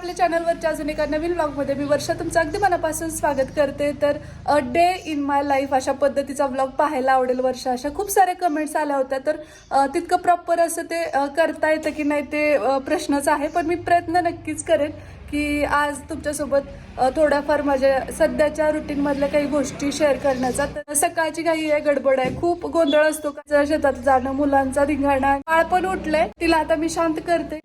आपल्या चॅनलवरच्या अजून एका नवीन व्लॉगमध्ये मी वर्षा तुमचं अगदी मनापासून स्वागत करते. तर a day in my life अशा पद्धतीचा व्लॉग पाहायला आवडेल वर्षा. अशा खूप साऱ्या कमेंट्स आल्या होत्या. तर तितकं प्रॉपर असं ते करता येतं की नाही ते प्रश्नच आहे. पण मी प्रयत्न नक्कीच करेन की आज तुमच्यासोबत थोड्याफार माझ्या सध्याच्या रुटीनमधल्या काही गोष्टी शेअर करण्याचा. तर सकाळची काही आहे, गडबड आहे, खूप गोंधळ असतो शेतात जाणं, मुलांचा धिंगाणा. बाळ पण उठलंय, तिला आता मी शांत करते.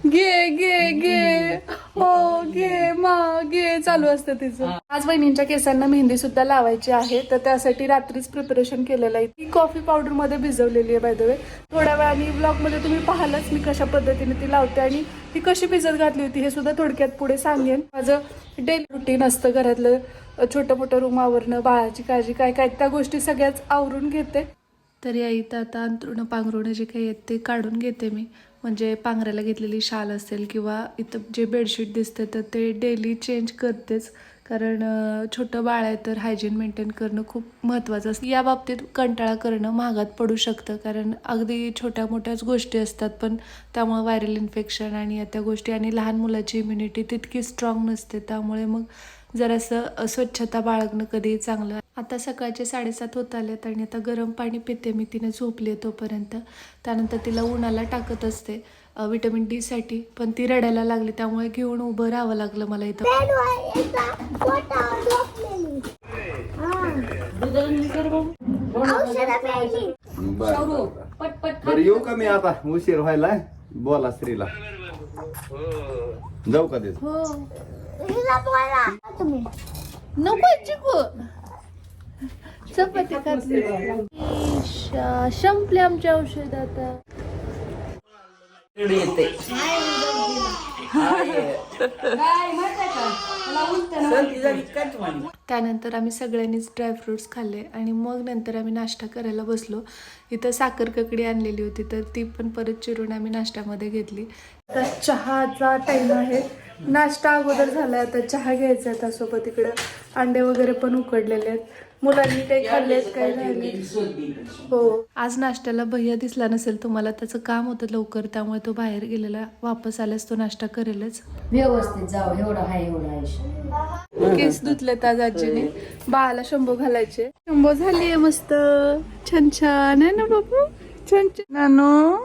घे घे घे हो घे मा घे चालू असतं तिचं. आज वहिनींच्या केसांना मेहंदी सुद्धा लावायची आहे, तर त्यासाठी रात्रीच प्रिपरेशन केलेलं आहे. ती कॉफी पावडर मध्ये भिजवलेली आहे बाय द वे. थोड्या वेळाने ब्लॉग मध्ये तुम्ही पाहालच मी कशा पद्धतीने ती लावते आणि ती कशी भिजत घातली होती हे सुद्धा थोडक्यात पुढे सांगेन. माझं डेली रुटीन असतं घरातलं छोटं मोठं रूम आवरणं, बाळाची काळजी, काय काय त्या गोष्टी सगळ्याच आवरून घेते. तर या इथं आता अंथरुणं पांघरुणं जे काही आहेत ते काढून घेते मी. म्हणजे पांघरायला घेतलेली शाल असेल किंवा इथं जे बेडशीट दिसते तर ते डेली चेंज करतेच. कारण छोटं बाळ आहे तर हायजीन मेंटेन करणं खूप महत्त्वाचं असतं. या बाबतीत कंटाळा करणं महागात पडू शकतं, कारण अगदी छोट्या मोठ्याच गोष्टी असतात पण त्यामुळे व्हायरल इन्फेक्शन आणि या त्या गोष्टी, आणि लहान मुलाची इम्युनिटी तितकी स्ट्रॉंग नसते. त्यामुळे मग जरासं स्वच्छता बाळगणं कधीही चांगलं. आता सकाळचे 7:30 होत आलेत आणि आता गरम पाणी पिते मी. तिने झोपली तोपर्यंत. त्यानंतर तिला उन्हाला टाकत असते विटॅमिन डी साठी, पण ती रडायला लागली त्यामुळे घेऊन उभं राहावं लागलं मला इथं. बरं येऊ का मी आता, उशीर व्हायला. बोला स्त्रीला जाऊ का देत नको चिकू चपाती खातली. संपले आमचे औषध आता. त्यानंतर आम्ही सगळ्यांनीच ड्रायफ्रुट्स खाल्ले आणि मग नंतर आम्ही नाश्ता करायला बसलो. इथं साखर ककडी आणलेली होती तर ती पण परत चिरून आम्ही नाश्त्यामध्ये घेतली. तर चहाचा टाइम आहे. नाश्ता अगोदर झालाय, आता चहा घ्यायचा आहे. त्यासोबत इकडे अंडे वगैरे पण उकडलेले आहेत. मुलांनी काही खाल्लेत काही राहिले. हो, आज नाश्त्याला भैया दिसला नसेल तुम्हाला, त्याचं काम होतं लवकर त्यामुळे तो बाहेर गेलेला. वापस आल्यास तो नाश्ता करेलच. व्यवस्थित जाऊ, एवढं हाय एवढं आहे. केस धुतलेत आज आजीने. बाळाला शंभू घालायचे. शंभू झालीये मस्त छान छान आहे ना बाबू, छान छान नानो.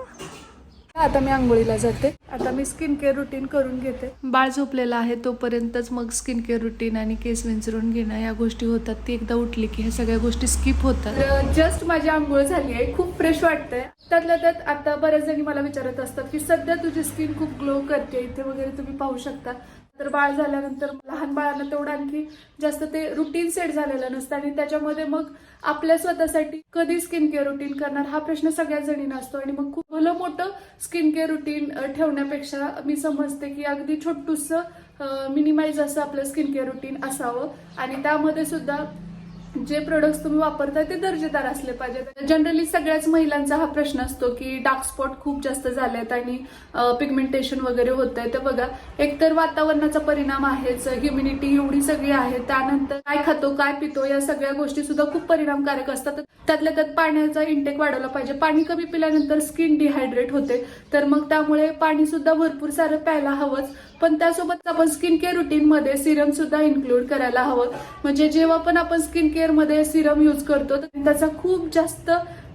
आता मी आंघोळीला जाते. आता मी स्किन केअर रुटीन करून घेते. बाळ झोपलेला आहे तोपर्यंतच मग स्किन केअर रुटीन आणि केस विंचरून घेणं या गोष्टी होतात. ती एकदा उठली की ह्या सगळ्या गोष्टी स्किप होतात. जस्ट माझी आंघोळ झाली आहे, खूप फ्रेश वाटतंय. त्यातल्या त्यात आता बऱ्याच जणी मला विचारत असतात की सध्या तुझी स्किन खूप ग्लो करते इथे वगैरे, तुम्ही पाहू शकता. तर बाळ झाल्यानंतर लहान बाळांना तेवढं आणखी जास्त ते रुटीन सेट झालेलं नसतं आणि त्याच्यामध्ये मग आपल्या स्वतःसाठी कधी स्किन केअर रुटीन करणार हा प्रश्न सगळ्याच जणींना असतो. आणि मग खूप भलं मोठं स्किन केअर रुटीन ठेवण्यापेक्षा मी समजते की अगदी छोटूसं मिनिमाइज असं आपलं स्किन केअर रुटीन असावं आणि त्यामध्ये सुद्धा जे प्रोडक्ट्स तुम्ही वापरताय ते दर्जेदार असले पाहिजेत. जनरली सगळ्याच महिलांचा हा प्रश्न असतो की डार्क स्पॉट खूप जास्त झालेत आणि पिगमेंटेशन वगैरे होत आहे. तर बघा, एकतर वातावरणाचा परिणाम आहेच, ह्युमिनिटी एवढी सगळी आहे, त्यानंतर काय खातो काय पितो या सगळ्या गोष्टी सुद्धा खूप परिणामकारक असतात. त्यातल्या त्यात पाण्याचा इंटेक वाढवला पाहिजे. पाणी कमी पिल्यानंतर स्किन डिहायड्रेट होते, तर मग त्यामुळे पाणी सुद्धा भरपूर सारं प्यायला हवंच. पण त्यासोबत आपण स्किन केअर रुटीन मध्ये सिरम सुद्धा इन्क्लूड करायला हवं. म्हणजे जेव्हा पण आपण स्किन केअर मध्ये सिरम यूज करतो तर त्याचा खूप जास्त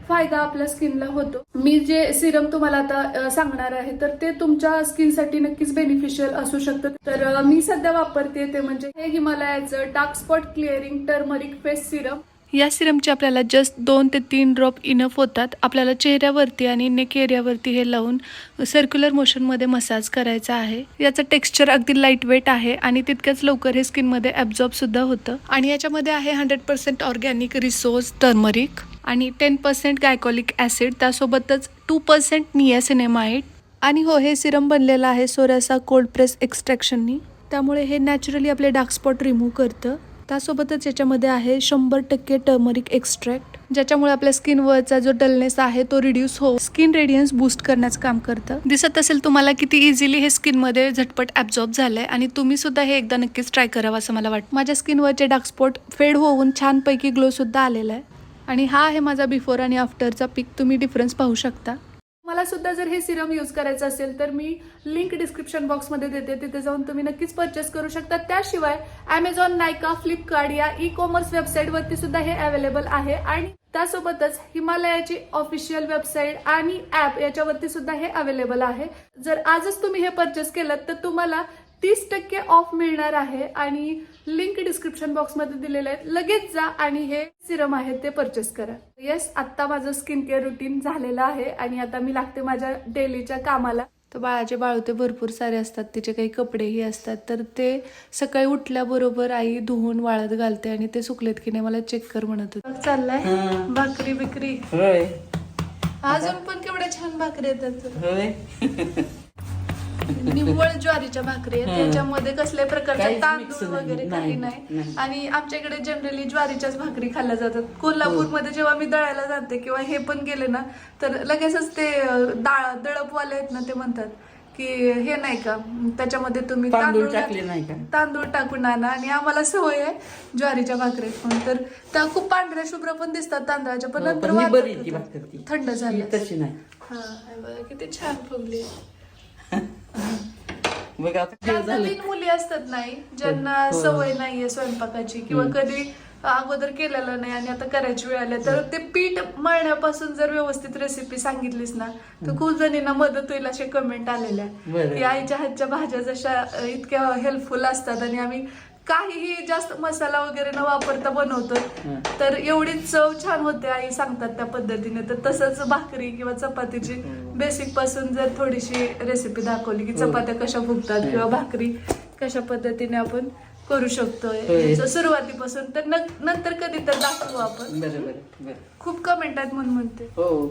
फायदा आपल्या स्किनला होतो. मी जे सिरम तुम्हाला आता सांगणार आहे तर ते तुमच्या स्किनसाठी नक्कीच बेनिफिशियल असू शकतं. तर मी सध्या वापरते ते म्हणजे हे हिमालयाचं dark spot clearing turmeric face serum. या सिरमचे आपल्याला जस्ट 2 ते 3 ड्रॉप इनफ होतात. आपल्याला चेहऱ्यावरती आणि नेक एरियावरती हे लावून सर्क्युलर मोशनमध्ये मसाज करायचा आहे. याचं टेक्स्चर अगदी लाईट वेट आहे आणि तितक्याच लवकर हे स्किनमध्ये ॲब्झॉर्ब सुद्धा होतं. आणि याच्यामध्ये आहे 100% ऑर्गॅनिक रिसोर्स टर्मरिक आणि 10% गायकोलिक ॲसिड, त्यासोबतच 2% नियासिनेमाइड. आणि हो, हे सिरम बनलेलं आहे सोरासा कोल्ड प्रेस एक्स्ट्रॅक्शननी, त्यामुळे हे नॅचरली आपले डार्क स्पॉट रिमूव्ह करतं. त्यासोबतच याच्यामध्ये आहे 100% टर्मरिक एक्स्ट्रॅक्ट, ज्याच्यामुळे आपल्या स्किनवरचा जो डलनेस आहे तो रिड्यूस हो, स्किन रेडियन्स बूस्ट करण्याचं काम करतं. दिसत असेल तुम्हाला किती इझिली हे स्किनमध्ये झटपट ॲब्झॉर्ब झालंय आणि तुम्ही सुद्धा हे एकदा नक्कीच ट्राय करावं असं मला वाटतं. माझ्या स्किनवरचे डार्क स्पॉट फेड होऊन छानपैकी ग्लो सुद्धा आलेला आहे. आणि हा आहे माझा बिफोर आणि आफ्टरचा पिक. तुम्ही डिफरन्स पाहू शकता. मला सुद्धा जर हे सिरम यूज करायचं असेल तर मी लिंक डिस्क्रिप्शन बॉक्समध्ये देते, तिथे जाऊन तुम्ही नक्कीच परचेस करू शकता. त्याशिवाय Amazon, नायका, फ्लिपकार्ट या ई-कॉमर्स वेबसाईटवरती सुद्धा हे अवेलेबल आहे आणि त्यासोबतच हिमालयाची ऑफिशियल वेबसाईट आणि ऍप याच्यावरती सुद्धा हे अवेलेबल आहे. जर आजच तुम्ही हे परचेस केलं तर तुम्हाला 30% ऑफ मिळणार आहे आणि लिंक डिस्क्रिप्शन बॉक्समध्ये दिलेले आहेत. लगेच जा आणि हे सिरम आहे ते परचेस करा. येस, आता माझं स्किन केअर रुटीन झालेलं आहे आणि आता मी लागते माझ्या डेलीच्या कामाला. तर बाळाचे बाळोते भरपूर सारे असतात, तिचे काही कपडेही असतात, तर ते सकाळी उठल्याबरोबर आई धुवून वाळत घालते आणि ते सुकलेत की नाही मला चेक कर म्हणत होते. चाललाय भाकरी बिकरी. होय अजून पण केवढ्या छान भाकरी येतात. होय निव्वळ ज्वारीच्या भाकरी आहेत, त्याच्यामध्ये कसल्याही प्रकारचे काहीच तांदूळ mix वगैरे काही नाही, नाही. नाही. आणि आमच्या इकडे जनरली ज्वारीच्याच भाकरी खाल्ल्या जातात. कोल्हापूरमध्ये जेव्हा मी दळायला जाते किंवा हे पण गेले ना तर लगेचच ते दळपवाले आहेत ना ते म्हणतात की हे नाही का त्याच्यामध्ये तुम्ही तांदूळ टाकले नाही का? तांदूळ टाकून आणा. आणि आम्हाला सवय आहे ज्वारीच्या भाकरीत पण, तर त्या खूप पांढऱ्या शुभ्र पण दिसतात तांदळाच्या, पण नंतर पण ही वाटत बरी ती होतं. भाकर ती. थंड झाली ही तशी नाही. हा हे बघा किती छान फुगली. बघ आता काय आता झालं. 3 मुली असतात नाही ज्यांना सवय नाहीये स्वयंपाकाची किंवा कधी अगोदर केलेलं नाही आणि आता करायची वेळ आली, तर ते पीठ मळण्यापासून जर व्यवस्थित रेसिपी सांगितलीस ना तर खूप जणींना मदत होईल असे कमेंट आलेल्या बरं. की आईच्या हातच्या भाज्या जशा इतक्या हेल्पफुल असतात आणि आम्ही काहीही जास्त मसाला वगैरे न वापरता बनवतो तर एवढी चव छान होते आई सांगतात त्या पद्धतीने. तर तसंच भाकरी किंवा चपातीची बेसिक पासून जर थोडीशी रेसिपी दाखवली की चपात्या कशा फुगतात किंवा भाकरी कशा पद्धतीने आपण करू शकतोय सुरुवातीपासून, तर नंतर कधी तर दाखवू आपण. बरं. खूप कमेंट आहेत म्हणून म्हणते. हो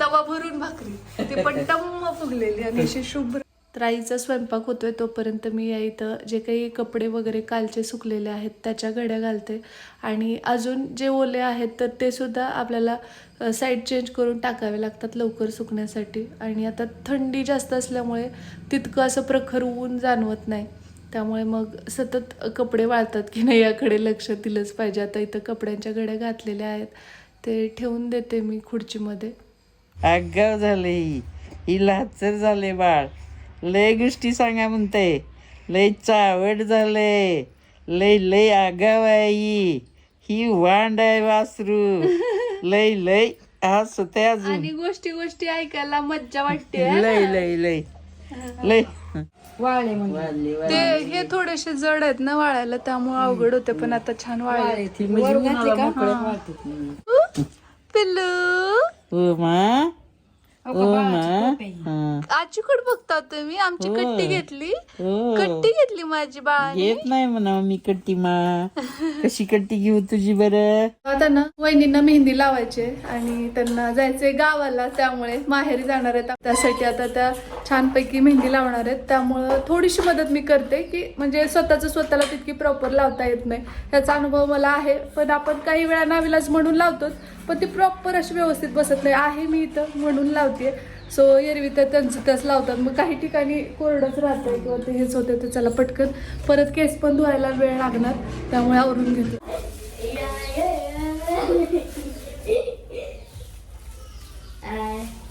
तवा भरून भाकरी ती पण टम्म फुगलेली आणि अशी शुभ्र. तर आईचा स्वयंपाक होतोय तोपर्यंत मी या इथं जे काही कपडे वगैरे कालचे सुकलेले आहेत त्याच्या घड्या घालते आणि अजून जे ओले आहेत तर ते सुद्धा आपल्याला साईड चेंज करून टाकावे लागतात लवकर सुकण्यासाठी. आणि आता थंडी जास्त असल्यामुळे तितकं असं प्रखर ऊन जाणवत नाही, त्यामुळे मग सतत कपडे वाळतात की नाही याकडे लक्ष दिलंच पाहिजे. आता इथं कपड्यांच्या घड्या घातलेल्या आहेत ते ठेवून देते मी खुर्चीमध्ये. आगाव झाले ही लाचर झाले बाळ. लय गोष्टी सांगा म्हणते, लय चावड झाले, लय आगाव आहे ही वांड आहे वासरू. लय हसते अजून. आणि गोष्टी ऐकायला मज्जा वाटते. लय वाळले म्हणजे ते हे थोडेसे जड आहेत ना वाळायला त्यामुळे अवघड होते, पण आता छान वाळले. वर घातले का? पिल्लू ओ मा आजीकडे बघता तुम्ही आमची कट्टी घेतली. हो. कट्टी घेतली माझी बाळाने. घेत नाही म्हणा मी कट्टी मा. कशी कट्टी घेऊ तुझी बरं. आता ना वहिनींना मेहंदी लावायचे आणि त्यांना जायचंय गावाला, त्यामुळे माहेरी जाणार आहेत. त्यासाठी आता त्या छानपैकी मेहंदी लावणार आहेत, त्यामुळं थोडीशी मदत मी करते की म्हणजे स्वतःला तितकी प्रॉपर लावता येत नाही याचा अनुभव मला आहे. पण आपण काही वेळा नाविलाज म्हणून लावतोच, पण ती प्रॉपर अशी व्यवस्थित बसत नाही. आहे मी इथं म्हणून लावते. सो एरवी तर त्यांचं त्याच लावतात, मग काही ठिकाणी कोरडच राहतंय किंवा ते हेच होते, तर चला पटकन परत केस पण धुवायला वेळ लागणार त्यामुळे आवरून घेते.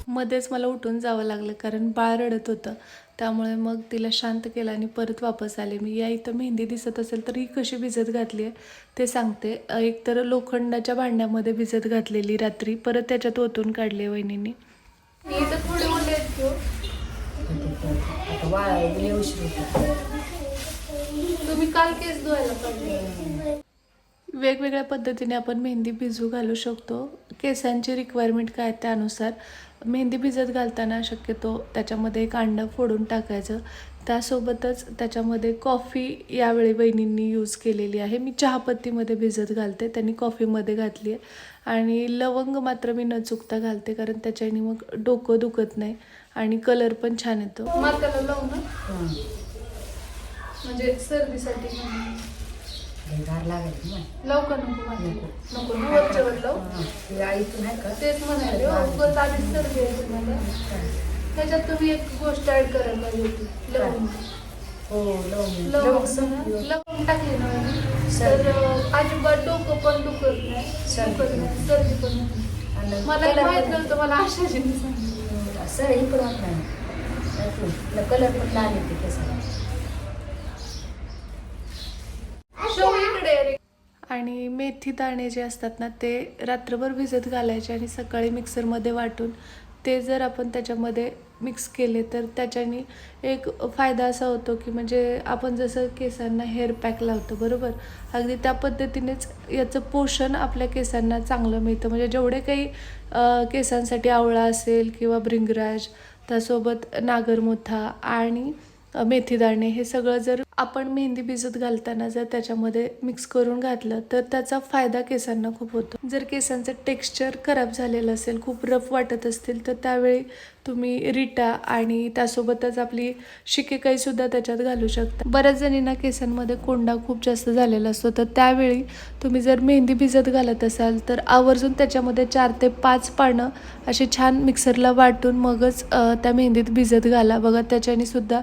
मध्येच मला उठून जावं लागलं कारण बाळ रडत होतं, त्यामुळे मग तिला शांत केलं आणि परत वापस आले मी. या इथं मेहंदी दिसत असेल तर ही कशी भिजत घातली आहे ते सांगते. एकतर लोखंडाच्या भांड्यामध्ये भिजत घातलेली रात्री, परत त्याच्यात ओतून काढली वहिनींनी. तुम्ही काल केस धुवायला पाहिजे. वेगवेगळ्या पद्धतीने आपण मेहंदी भिजू घालू शकतो. केसांची रिक्वायरमेंट काय त्यानुसार. मेहंदी भिजत घालताना शक्यतो त्याच्यामध्ये एक अंडं फोडून टाकायचं. त्यासोबतच त्याच्यामध्ये कॉफी यावेळी वहिनींनी यूज केलेली आहे. मी चहापत्तीमध्ये भिजत घालते, त्यांनी कॉफीमध्ये घातली आहे. आणि लवंग मात्र मी न चुकता घालते कारण त्याच्याने मग डोकं दुखत नाही आणि कलर पण छान येतो. माताला लावू ना म्हणजे सर्दीसाठी लवकर नको वरच्यावर लावू. तेच म्हणाले उगाच आधीच सर्दी आहे तुम्हाला. त्याच्यात तुम्ही एक गोष्ट ऍड करायला पाहिजे होती, लवंग. लवंग टाकली ना तर अजिबात डोकं पण दुखत नाही, सर्दी पण नाही. म्हणलं मला कलर माहित पण- नव्हतं, मला आशाजीने सांगितलं. सर इकडं होत नाही कलर पण लाल येते केसाला. शो इकडे रे. आणि मेथी दाणे जे असतात ना ते रात्रभर भिजत घालायचे आणि सकाळी मिक्सरमध्ये वाटून ते जर आपण त्याच्यामध्ये मिक्स केले तर त्याच्याने एक फायदा असा होतो की म्हणजे आपण जसं केसांना हेअर पॅक लावतो बरोबर, अगदी त्या पद्धतीनेच याचं पोषण आपल्या केसांना चांगलं मिळतं. म्हणजे जेवढे काही केसांसाठी आवळा असेल किंवा भृंगराज, त्यासोबत नागरमोथा आणि मेथीदाणे हे सगळं जर आपण मेहंदी भिजत घालताना जर त्याच्यामध्ये मिक्स करून घातलं तर त्याचा फायदा केसांना खूप होतो. जर केसांचं टेक्स्चर खराब झालेलं असेल, खूप रफ वाटत असतील तर त्यावेळी तुम्ही रिटा आणि त्यासोबतच आपली शिकेकाईसुद्धा त्याच्यात घालू शकता. बऱ्याच जणींना केसांमध्ये कोंडा खूप जास्त झालेला असतो, तर त्यावेळी तुम्ही जर मेहंदी भिजत घालत असाल तर आवर्जून त्याच्यामध्ये 4 ते 5 पानं अशी छान मिक्सरला वाटून मगच त्या मेहंदीत भिजत घाला. बघा त्याच्याने सुद्धा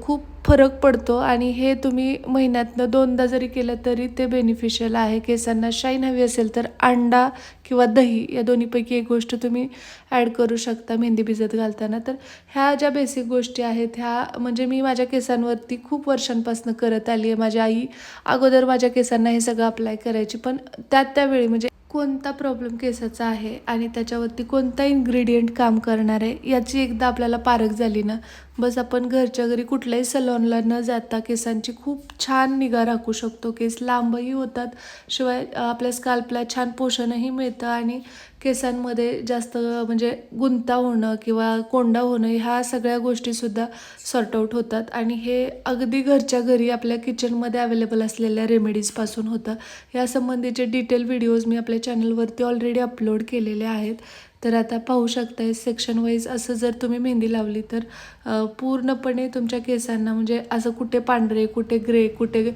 खूप फरक पडतो आणि हे तुम्ही महिन्यातनं 2दा जरी केलं तरी ते बेनिफिशियल आहे. केसांना शाईन हवी असेल तर अंडा किंवा दही या दोन्हीपैकी एक गोष्ट तुम्ही ॲड करू शकता मेहंदी भिजत घालताना. तर ह्या ज्या बेसिक गोष्टी आहेत ह्या म्हणजे मी माझ्या केसांवरती खूप वर्षांपासून करत आली आहे. माझी आई अगोदर माझ्या केसांना हे सगळं अप्लाय करायची, पण त्यावेळी म्हणजे कोणता प्रॉब्लेम केसाचा आहे आणि त्याच्यावरती कोणता इन्ग्रेडियंट काम करणार आहे याची एकदा आपल्याला पारख झाली ना, बस आपण घरच्या घरी कुठल्याही सलॉनला न जाता केसांची खूप छान निगा राखू शकतो. केस लांबही होतात, शिवाय आपल्या स्काल्पला छान पोषणही मिळतं आणि केसांमध्ये जास्त म्हणजे गुंता होणं किंवा कोंडा होणं ह्या सगळ्या गोष्टीसुद्धा सॉर्ट आऊट होतात आणि हे अगदी घरच्या घरी आपल्या किचनमध्ये अवेलेबल असलेल्या रेमेडीजपासून होतं. यासंबंधीचे डिटेल व्हिडिओज मी आपल्या चॅनलवरती ऑलरेडी अपलोड केलेले आहेत. तर आता पाहू शकताय सेक्शन वाईज असं जर तुम्ही मेहंदी लावली तर पूर्णपणे तुमच्या केसांना म्हणजे असं कुठे पांढरे, कुठे ग्रे, कुठे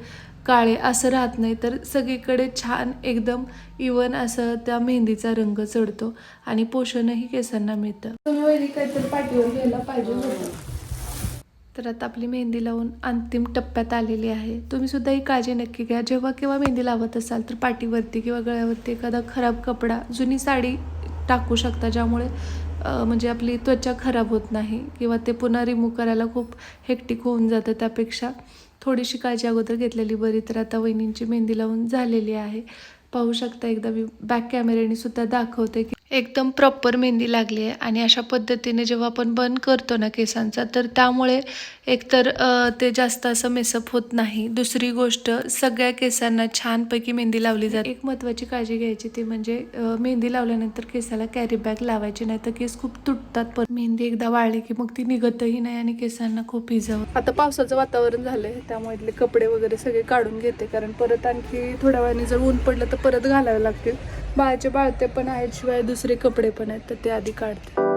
काळे असं राहत नाही, तर सगळीकडे छान एकदम इवन असं त्या मेहंदीचा रंग चढतो आणि पोषणही केसांना मिळतं. तुम्ही काहीतरी पाठीवर घ्यायला पाहिजे होतं. तर आता आपली मेहंदी लावून अंतिम टप्प्यात आलेली आहे. तुम्ही सुद्धा ही काळजी नक्की घ्या. जेव्हा केव्हा मेहंदी लावत असाल तर पाठीवरती किंवा गळ्यावरती एखादा खराब कपडा, जुनी साडी टाकू शकता, ज्यामुळे म्हणजे आपली त्वचा खराब होत नाही किंवा ते पुन्हा रिमूव्ह करायला खूप हेक्टिक होऊन जातं. त्यापेक्षा थोडीशी काळजी अगोदर घेतलेली बरी. तर आता वहिनींची मेहंदी लावून झालेली आहे. पाहू शकता, एकदा मी बॅक कॅमेऱ्याने सुद्धा दाखवते की एकदम प्रॉपर मेहंदी लागली आहे. आणि अशा पद्धतीने जेव्हा आपण बंद करतो ना केसांचा, तर त्यामुळे एकतर ते जास्त असं मेसअप होत नाही. दुसरी गोष्ट, सगळ्या केसांना छानपैकी मेहंदी लावली जाते. एक महत्त्वाची काळजी घ्यायची ती म्हणजे मेहंदी लावल्यानंतर केसाला कॅरी बॅग लावायची नाही, तर केस खूप तुटतात. पण मेहंदी एकदा वाळली की मग ती निघतही नाही आणि केसांना खूप इजा होते. आता पावसाचं वातावरण झालंय त्यामुळे इथले कपडे वगैरे सगळे काढून घेते, कारण परत आणखी थोड्या वेळाने जर ऊन पडलं तर परत घालावे लागतील. बाळाचे बाळते पण आहेत, शिवाय दुसरे कपडे पण आहेत, तर ते आधी काढते.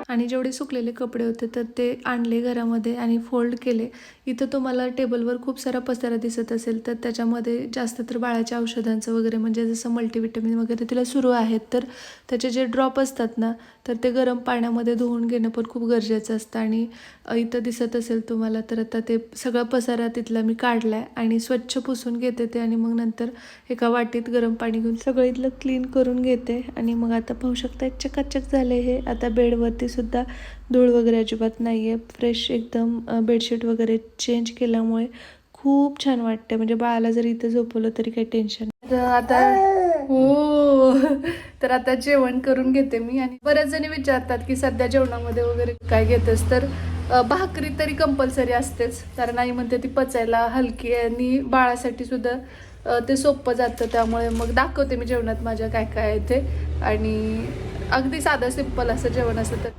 आणि जेवढे सुकलेले कपडे होते तर ते आणले घरामध्ये आणि फोल्ड केले. इथं तुम्हाला टेबलवर खूप सारा पसारा दिसत असेल तर त्याच्यामध्ये जास्त तर बाळाच्या औषधांचं वगैरे म्हणजे जसं मल्टीव्हिटॅमिन वगैरे तिला सुरू आहेत, तर त्याचे जे ड्रॉप असतात ना तर ते गरम पाण्यामध्ये धुवून घेणं पण खूप गरजेचं असतं. आणि इथं दिसत असेल तुम्हाला तर आता ते सगळा पसारा तिथला मी काढला आहे आणि स्वच्छ पुसून घेते ते आणि मग नंतर एका वाटीत गरम पाणी घेऊन सगळं इथलं क्लीन करून घेते. आणि मग आता पाहू शकता चकाचक झाले हे. आता बेडवरती सुद्धा धूळ वगैरे अजिबात नाही आहे. फ्रेश एकदम बेडशीट वगैरे चेंज केल्यामुळे खूप छान वाटतं. म्हणजे बाळाला जर इथं झोपवलं तरी काही टेन्शन नाही. आता हो, तर आता जेवण करून घेते मी. आणि बऱ्याच जणी विचारतात की सध्या जेवणामध्ये वगैरे काय घेतेस, तर भाकरी तरी कंपल्सरी असतेच, कारण आई म्हणते ती पचायला हलकी आहे आणि बाळासाठी सुद्धा ते सोपं जातं. त्यामुळे मग दाखवते मी जेवणात माझ्या काय काय आहे ते. आणि अगदी साधं सिंपल असं जेवण असतं. तर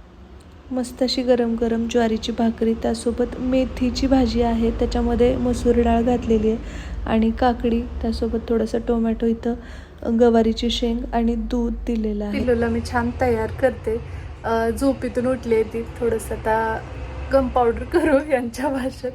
मस्त अशी गरम गरम ज्वारीची भाकरी, त्यासोबत मेथीची भाजी आहे, त्याच्यामध्ये मसूर डाळ घातलेली आहे आणि काकडी, त्यासोबत थोडंसं टोमॅटो, इथं गवारीची शेंग आणि दूध दिलेलं आहे. पिल्लूला मी छान तयार करते. झोपेतून उठली आहे ती. थोडंसं आता गम पावडर करू यांच्या भाषेत.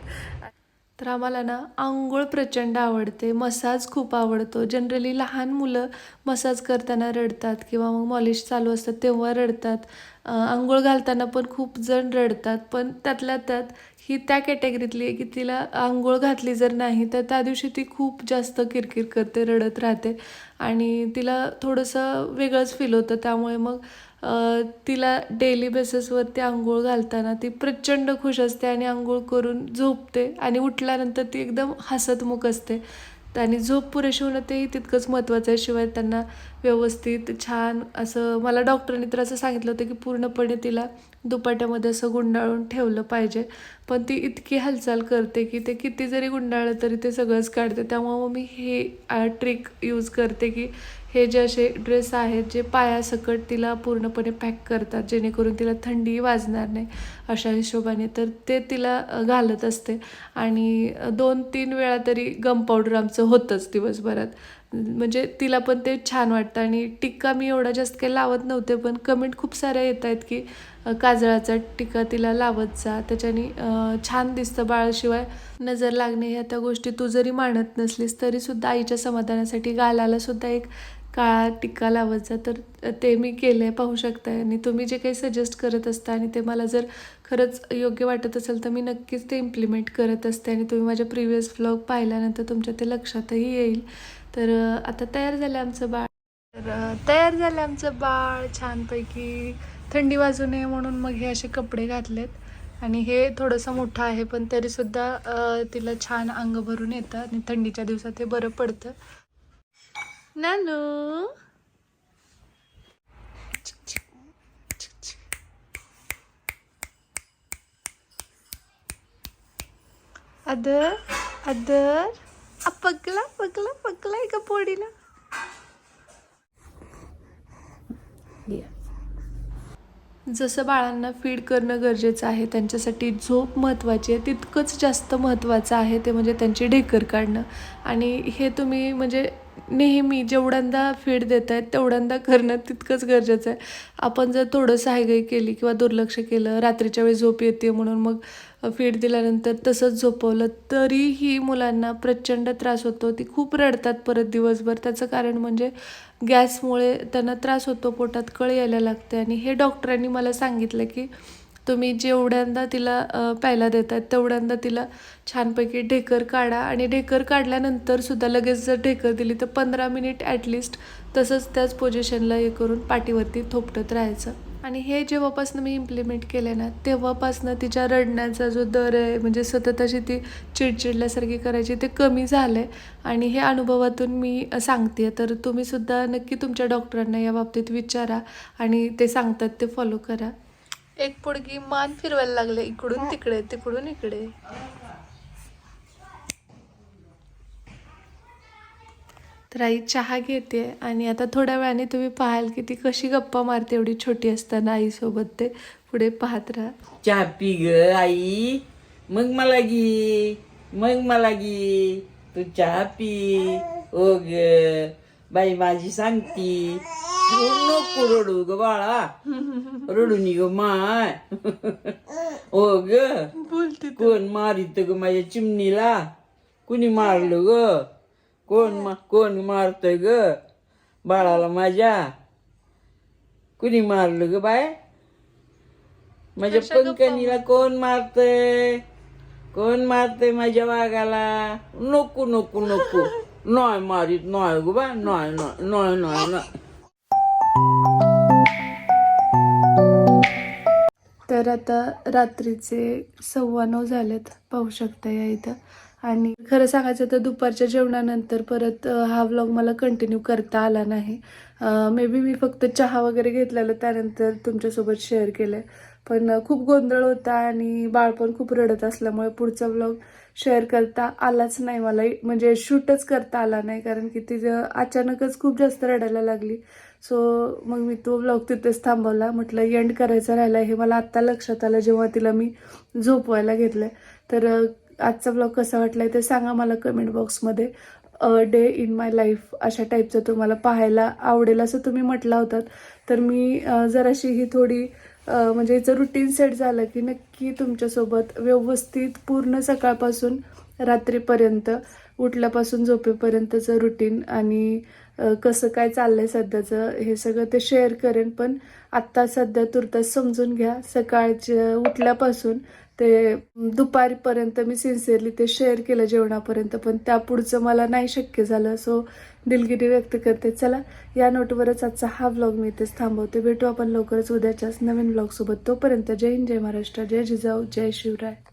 तर आम्हाला ना आंघोळ प्रचंड आवडते, मसाज खूप आवडतो. जनरली लहान मुलं मसाज करताना रडतात किंवा मग मॉलिश चालू असतात तेव्हा रडतात. आंघोळ घालताना पण खूप जण रडतात. पण त्यातल्या त्यात ही त्या कॅटेगरीतली आहे की तिला आंघोळ घातली जर नाही तर त्या दिवशी ती खूप जास्त किरकिर करते, रडत राहते आणि तिला थोडंसं वेगळंच फील होतं. त्यामुळे मग तिला डेली बेसिसवरती आंघोळ घालताना ती प्रचंड खुश असते आणि आंघोळ करून झोपते आणि उठल्यानंतर ती एकदम हसतमुख असते. आणि झोप पुरेशी होणं तेही तितकंच महत्त्वाचं आहे. शिवाय त्यांना व्यवस्थित छान असं, मला डॉक्टरांनी तर असं सांगितलं होतं की पूर्णपणे तिला दुपाट्यामध्ये असं गुंडाळून ठेवलं पाहिजे. पण ती इतकी हालचाल करते की ते किती जरी गुंडाळलं तरी ते सगळंच काढते. त्यामुळे मग मी हे ट्रिक यूज करते की हे जे असे ड्रेस आहेत जे पायासकट तिला पूर्णपणे पॅक करतात, जेणेकरून तिला थंडी वाजणार नाही अशा हिशोबाने, तर ते तिला घालत असते. आणि 2-3 वेळा तरी गम पावडर आमचं होतंच दिवसभरात. म्हणजे तिला पण ते छान वाटतं. आणि टिक्का मी एवढा जास्त काही लावत नव्हते, पण कमेंट खूप साऱ्या येत आहेत की काजळाचा टिक्का तिला लावत जा, त्याच्याने छान दिसतं बाळ. शिवाय नजर लागणे ह्या त्या गोष्टी तू जरी मानत नसलीस तरीसुद्धा आईच्या समाधानासाठी गालाला सुद्धा एक काळा टिक्का लावत जा. तर ते मी केलं आहे, पाहू शकताय. आणि तुम्ही जे काही सजेस्ट करत असता आणि ते मला जर खरंच योग्य वाटत असेल तर मी नक्कीच ते इम्प्लिमेंट करत असते. आणि तुम्ही माझ्या प्रिव्हियस व्लॉग पाहिल्यानंतर तुमच्या ते लक्षातही येईल. तर आता तयार झालं आमचं बाळ. तर तयार झालं आमचं बाळ छानपैकी. थंडी वाजू नये म्हणून मग हे असे कपडे घातलेत. आणि हे थोडंसं मोठं आहे पण तरीसुद्धा तिला छान अंग भरून येतं आणि थंडीच्या दिवसात हे बरं पडतं. नानू अदर अदर पगला पगला पगला आहे का पोडीला. जसं बाळांना फीड करणं गरजेचं आहे, त्यांच्यासाठी झोप महत्त्वाची आहे, तितकंच जास्त महत्त्वाचं आहे ते म्हणजे त्यांची ढेकर काढणं. आणि हे तुम्ही म्हणजे नेहमी जेवढ्यांदा फीड देत आहेत तेवढ्यांदा करणं तितकंच गरजेचं आहे. आपण जर थोडंसं हायगई केली किंवा दुर्लक्ष केलं, रात्रीच्या वेळी झोप येते म्हणून मग फीड दिल्यानंतर तसंच झोपवलं तरीही मुलांना प्रचंड त्रास होतो. ती खूप रडतात परत दिवसभर. त्याचं कारण म्हणजे गॅसमुळे त्यांना त्रास होतो, पोटात कळ यायला लागते. आणि हे डॉक्टरांनी मला सांगितलं की तुम्ही जेवढ्यांदा तिला प्यायला देतात तेवढ्यांदा तिला छानपैकी ढेकर काढा. आणि ढेकर काढल्यानंतर सुद्धा लगेच जर ढेकर दिली तर 15 मिनिट ॲटलिस्ट तसंच त्याच पोझिशनला हे करून पाठीवरती थोपटत राहायचं. आणि हे जेव्हापासून मी इम्प्लिमेंट केलं ना तेव्हापासून तिच्या रडण्याचा जो दर आहे, म्हणजे सतत अशी ती चिडचिडल्यासारखी करायची, ते कमी झालं आहे. आणि हे अनुभवातून मी सांगते. तर तुम्हीसुद्धा नक्की तुमच्या डॉक्टरांना या बाबतीत विचारा आणि ते सांगतात ते फॉलो करा. एक पोडगी मान फिरवायला लागले इकडून तिकडे तिकडून इकडे. तर आई चहा घेते आणि आता थोड्या वेळाने तुम्ही पाहाल की ती कशी गप्पा मारते एवढी छोटी असताना आईसोबत. ते पुढे पाहत राहा. चहा पी ग आई, मग मला घे, मग मला घे, तू चहा पी. ओ ग बाई माझी सांगती, नको रडू ग बाळा, रडू नी ग माय. ओ ग बोलते कोण मारित ग माझ्या चिमणीला, कुणी मारलं ग, कोण मारतय ग बाळाला माझ्या, कुणी मारलं ग बाय, माझ्या पंकनीला कोण मारतय, कोण मारतय माझ्या वाघाला. नको नको नको, नाही मारित, नाही ग बा, नाही नाही नाही नाही नाही. तर आता रात्रीचे 9:15 झालेत, पाहू शकता या इथं. आणि खरं सांगायचं तर दुपारच्या जेवणानंतर परत हा व्लॉग मला कंटिन्यू करता आला नाही. मे बी मी फक्त चहा वगैरे घेतलेलं त्यानंतर तुमच्यासोबत शेअर केलं. पण खूप गोंधळ होता आणि बाळ पण खूप रडत असल्यामुळे पुढचा व्लॉग शेअर करता आलाच नाही मला, म्हणजे शूटच करता आला नाही. कारण की तिचं अचानकच खूप जास्त रडायला लागली. सो मग मी तो व्लॉग तिथेच थांबवला. म्हटलं एंड करायचा राहिला, हे मला आत्ता लक्षात आलं जेव्हा तिला मी झोपवायला घेतलं. तर आजचा व्लॉग कसा वाटलाय ते सांगा मला कमेंट बॉक्समध्ये. डे इन माय लाईफ अशा टाईपचं तुम्हाला पाहायला आवडेल असं तुम्ही म्हटला होतात. तर मी जराशी ही थोडी म्हणजे हिचं रुटीन सेट झालं की नक्की तुमच्यासोबत व्यवस्थित पूर्ण सकाळपासून रात्रीपर्यंत उठल्यापासून झोपेपर्यंतचं रुटीन आणि कसं काय चाललंय सध्याचं हे सगळं ते शेअर करेन. पण आत्ता सध्या तुर्तास समजून घ्या, सकाळच्या उठल्यापासून ते दुपारीपर्यंत मी सिन्सिअरली ते शेअर केलं जेवणापर्यंत, पण त्या पुढचं मला नाही शक्य झालं. सो दिलगिरी व्यक्त करते. चला, या नोटवरच आजचा हा व्लॉग मी इथेच थांबवते. भेटू आपण लवकरच उद्याच्याच नवीन व्लॉगसोबत. तोपर्यंत जय हिंद, जय महाराष्ट्र, जय जिजाऊ, जय शिवराय.